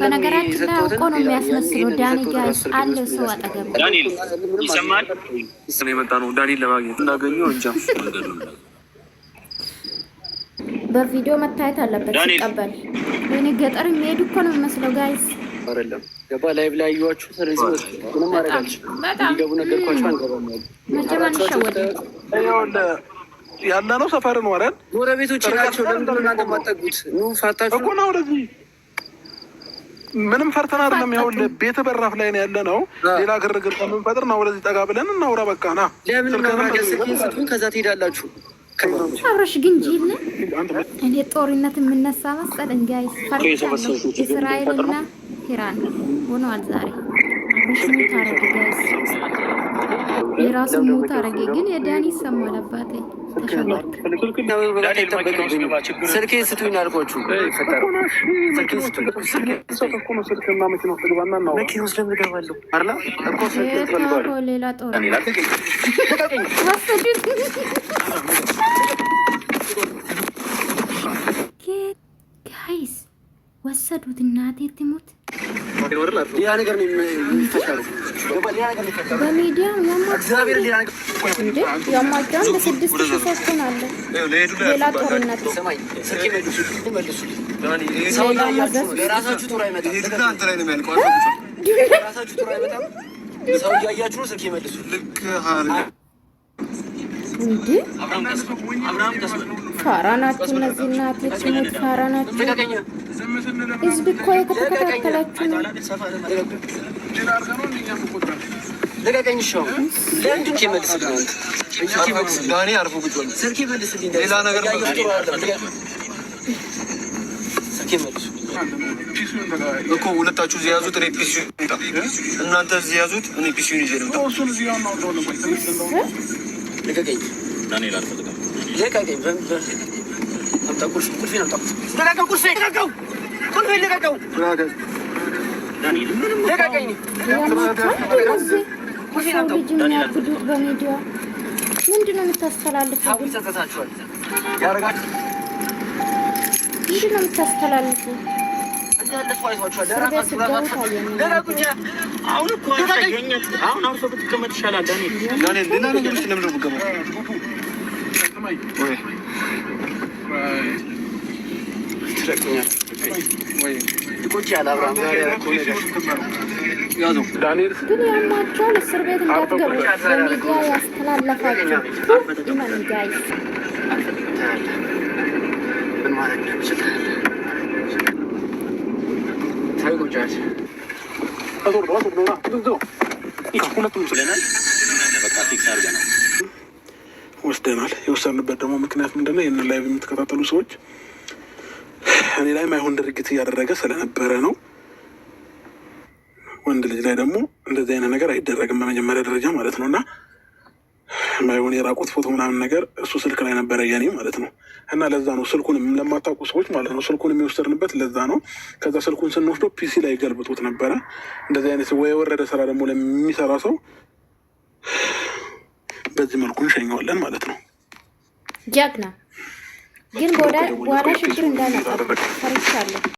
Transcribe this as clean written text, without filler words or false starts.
በነገራችን ላይ አውቆ ነው የሚያስመስለው። ዳኒ ጋይስ አለ ሰው አጠገብ ዳንኤል ይሰማል። ስለ የመጣ ነው ዳንኤል ለማግኘት እንዳገኘው እንጃ። በቪዲዮ መታየት አለበት ሲቀበል። ወይኔ ገጠር የሚሄዱ እኮ ነው የሚመስለው ጋይስ። አይደለም ገባ ላይቭ ላይ ያዩዋችሁ። ስለዚህ ምንም ማረጋችሁ ይገቡ ነገርኳችሁ። አንገባም መቼም አንሸወድ ያለ ነው ሰፈር ነው አይደል? ጎረቤቶች ናቸው። ለምን እናንተ ማጠጉት ነው? ፋታችሁ እኮ ነው ወደዚህ ምንም ፈርተን አይደለም። ይኸውልህ ቤት በራፍ ላይ ነው ያለ ነው። ሌላ ግርግር ከምንፈጥር ነው ወደዚህ ጠጋ ብለን እናውራ። በቃ ና ለምን ነው ከዛ ትሄዳላችሁ? አብረሽ ግን ጂል እኔ ጦርነት የምነሳ መሰለኝ ጋይስ። ፈርቻለሁ። እስራኤልና ኢራን ሆነዋል ዛሬ። አብረሽ ምን ታረጊ ጋይስ? የራሱ ሞት አረገ። ግን የዳኒ ይሰማል አባቴ። ስልኬ ስጡኝ አልኳችሁ። ሌላ ጦር ጋይስ ወሰዱት። እናቴ ትሙት። በሚዲያ ያማጃን በስድስት ሺህ አለ። ሌላ ጦርነት ፋራ ናችሁ እነዚህ እናቶች። ሞት ፋራ ናችሁ። ህዝብ እኮ የተከታተላችሁ ነው። እኮ ሁለታችሁ እዚህ ያዙት። እኔ ፒሲ እናንተ እዚህ ያዙት። እኔ ፒሲውን ይዤ ልምጣ። ልጅ የሚያግዱት በሚዲያ ምንድን ነው የምታስተላልፉ? ምንድን ነው የምታስተላልፉ? ግን ያማቸውን እስር ቤት እንዳትገቡ በሚዲያ ያስተላለፋችሁ ኢማን ጋይስ ወስደናል። የወሰንበት ደግሞ ምክንያት ምንድነው? ይህንን ላይቭ የምትከታተሉ ሰዎች እኔ ላይ ማይሆን ድርጊት እያደረገ ስለነበረ ነው። ወንድ ልጅ ላይ ደግሞ እንደዚህ አይነት ነገር አይደረግም በመጀመሪያ ደረጃ ማለት ነው። እና ማይሆን የራቁት ፎቶ ምናምን ነገር እሱ ስልክ ላይ ነበረ የኔ ማለት ነው። እና ለዛ ነው ስልኩን ለማታውቁ ሰዎች ማለት ነው ስልኩን የሚወሰድንበት ለዛ ነው። ከዛ ስልኩን ስንወስደው ፒሲ ላይ ገልብጦት ነበረ። እንደዚህ አይነት ወይ የወረደ ስራ ደግሞ ለሚሰራ ሰው በዚህ መልኩ እንሸኘዋለን ማለት ነው። ጀግና ግን በኋላ ችግር እንዳመጣ ፈርቻለሁ።